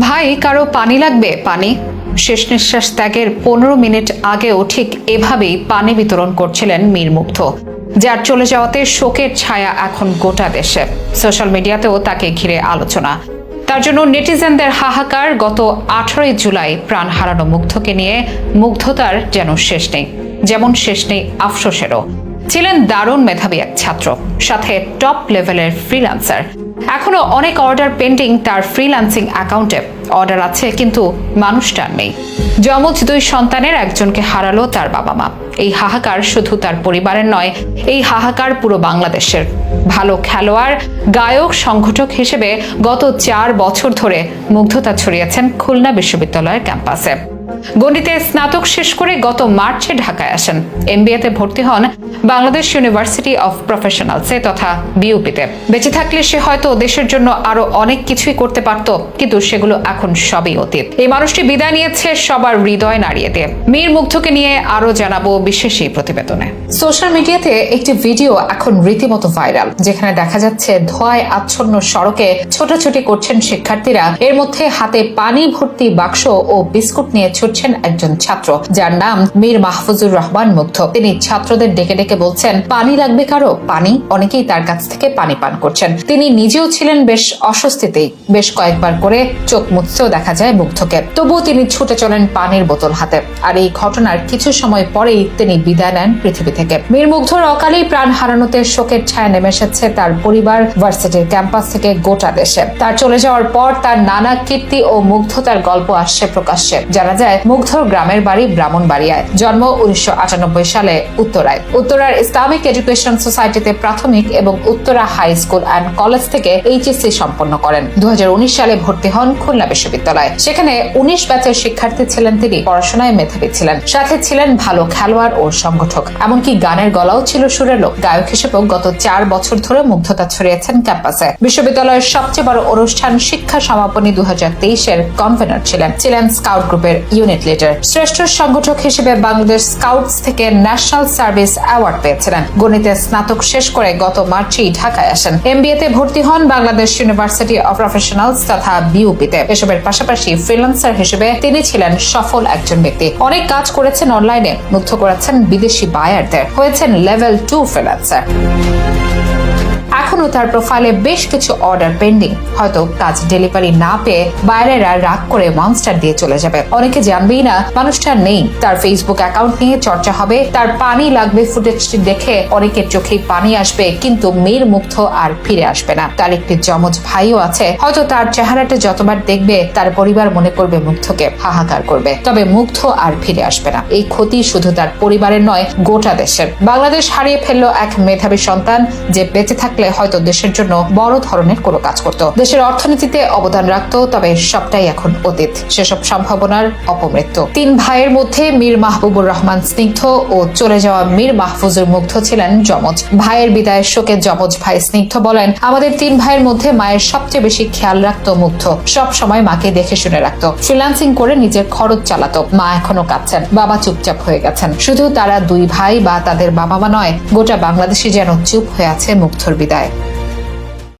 ভাই কারো পানি লাগবে? পানি। শেষ নিঃশ্বাস ত্যাগের 15 মিনিট আগেও ঠিক এভাবেই পানি বিতরণ করছিলেন মীর মুগ্ধ, যার চলে যাওয়াতে শোকের ছায়া এখন গোটা দেশে। সোশ্যাল মিডিয়াতেও তাকে ঘিরে আলোচনা। তার জন্য নেটিজেনদের হাহাকার। গত 18 জুলাই প্রাণ হারানো মুগ্ধকে নিয়ে মুগ্ধতার যেন শেষ নেই, যেমন শেষ নেই আফসোসেরও। ছিলেন দারুণ মেধাবী এক ছাত্র, সাথে টপ লেভেলের ফ্রিল্যান্সার। এখনো অনেক অর্ডার পেন্ডিং তার ফ্রিল্যান্সিং অ্যাকাউন্টে। অর্ডার আছে কিন্তু মানুষটার নেই। যমজ 2 সন্তানের একজনকে হারালো তার বাবা মা। এই হাহাকার শুধু তার পরিবারের নয়, এই হাহাকার পুরো বাংলাদেশের। ভালো খেলোয়াড়, গায়ক, সংগঠক হিসেবে গত 4 বছর ধরে মুগ্ধতা ছড়িয়েছেন খুলনা বিশ্ববিদ্যালয়ের ক্যাম্পাসে। গণিতে স্নাতক শেষ করে গত মার্চে ঢাকায় আসেন। এমবিএতে ভর্তি হন বাংলাদেশ ইউনিভার্সিটি অফ প্রফেশনালসে তথা বিউপিতে। বেঁচে থাকলে সে হয়তো দেশের জন্য আরো অনেক কিছুই করতে পারত, কিন্তু সেগুলো এখন সবই অতীত। এই মানুষটি বিদায় নিয়েছে সবার হৃদয় নাড়িয়ে দিয়ে। মীর মুগ্ধকে নিয়ে আরো জানাবো বিশেষ এই প্রতিবেদনে। সোশ্যাল মিডিয়াতে একটি ভিডিও এখন রীতিমতো ভাইরাল, যেখানে দেখা যাচ্ছে ধোঁয়ায় আচ্ছন্ন সড়কে ছোটাছুটি করছেন শিক্ষার্থীরা। এর মধ্যে হাতে পানি ভর্তি বাক্স ও বিস্কুট নিয়ে ছুটছেন একজন ছাত্র, যার নাম মীর মাহফুজুর রহমান মুগ্ধ। তিনি ছাত্রদের ডেকে ডেকে বলছেন, পানি লাগবে কারো? পানি। অনেকেই তার কাছ থেকে পানি পান করছেন। তিনি নিজেও ছিলেন বেশ অস্বস্তিতেই। বেশ কয়েকবার করে চোখ মুছতেও দেখা যায় মুগ্ধকে। তবুও তিনি ছুটে চলেন পানির বোতল হাতে। আর এই ঘটনার কিছু সময় পরেই তিনি বিদায় নেন পৃথিবী থেকে। মীর মুগ্ধর অকালেই প্রাণ হারানোতে শোকের ছায়া নেমে এসেছে তার পরিবার, ভার্সিটির ক্যাম্পাস থেকে গোটা দেশে। তার চলে যাওয়ার পর তার নানা কীর্তি ও মুগ্ধতার গল্প আসছে প্রকাশ্যে। জানা যায় মুগ্ধর গ্রামের বাড়ি ব্রাহ্মণবাড়িয়ায়। জন্ম 1998 সালে উত্তরায়। উত্তরার ইসলামিক এডুকেশন সোসাইটিতে প্রাথমিক এবং Uttara high school and college থেকে এইচএসসি সম্পন্ন করেন। 2019 সালে ভর্তি হন খুলনা বিশ্ববিদ্যালয়ে। সেখানে 19 ব্যাচের শিক্ষার্থী ছিলেন তিনি। পড়াশোনায় মেধাবী ছিলেন, সাথে ছিলেন ভালো খেলোয়াড় ও সংগঠক। এমনকি গানের গলাও ছিল সুরেলো। গায়ক হিসেবেও গত 4 বছর ধরে মুগ্ধতা ছড়িয়েছেন ক্যাম্পাসে। বিশ্ববিদ্যালয়ের সবচেয়ে বড় অনুষ্ঠান শিক্ষা সমাপনী 2023-এর কনভেনর ছিলেন স্কাউট গ্রুপের ইউনিট লিডার। শ্রেষ্ঠ সংগঠক হিসেবে বাংলাদেশ স্কাউটস থেকে ন্যাশনাল সার্ভিস অ্যাওয়ার্ড পেয়েছিলেন। গণিতে স্নাতক শেষ করে গত মার্চেই ঢাকায় আসেন। এমবিএতে ভর্তি হন বাংলাদেশ ইউনিভার্সিটি অফ প্রফেশনালস তথা বিউপিতে। এসবের পাশাপাশি ফ্রিল্যান্সার হিসেবে তিনি ছিলেন সফল একজন ব্যক্তি। অনেক কাজ করেছেন অনলাইনে, মুগ্ধ করেছেন বিদেশি বায়ারদের, হয়েছেন লেভেল 2 ফ্রিল্যান্সার। এখনো তার প্রোফাইলে বেশ কিছু অর্ডার পেন্ডিং। হয়তো কাজ ডেলিভারি না পেয়ে বাইরেরা রাগ করে মনস্টার দিয়ে চলে যাবে। অনেকে জানবেই না মানুষটা নেই। তার ফেসবুক অ্যাকাউন্ট নিয়ে চর্চা হবে। তার পানি লাগবে ফুটেজটি দেখে অনেকের চোখে পানি আসবে, কিন্তু মীর মুগ্ধ আর ফিরে আসবে না। তার একটি যমজ ভাইও আছে। হয়তো তার চেহারাটা যতবার দেখবে তার পরিবার মনে করবে মুগ্ধকে, হাহাকার করবে। তবে মুগ্ধ আর ফিরে আসবে না। এই ক্ষতি শুধু তার পরিবারের নয়, গোটা দেশের। বাংলাদেশ হারিয়ে ফেললো এক মেধাবী সন্তান, যে বেঁচে থাকলে হয়তো দেশের জন্য বড় ধরনের কোনো কাজ করত, দেশের অর্থনীতিতে অবদান রাখত। তবে সবটাই এখন অতীত, সেসব সম্ভাবনার অপমৃত্যু। 3 ভাইয়ের মধ্যে মীর মাহবুবুর রহমান স্নিগ্ধ ও চলে যাওয়া মীর মাহফুজুর মুগ্ধ ছিলেন যমজ। ভাইয়ের বিদায়ের শোকে যমজ ভাই স্নিগ্ধ বলেন, আমাদের 3 ভাইয়ের মধ্যে মায়ের সবচেয়ে বেশি খেয়াল রাখতো মুগ্ধ। সব সময় মাকে দেখে শুনে রাখতো। ফ্রিল্যান্সিং করে নিজের খরচ চালাতো। মা এখনো কাঁদছেন, বাবা চুপচাপ হয়ে গেছেন। শুধু তারা 2 ভাই বা তাদের বাবা মা নয়, গোটা বাংলাদেশে যেন চুপ হয়ে আছে মুগ্ধর বিদায়।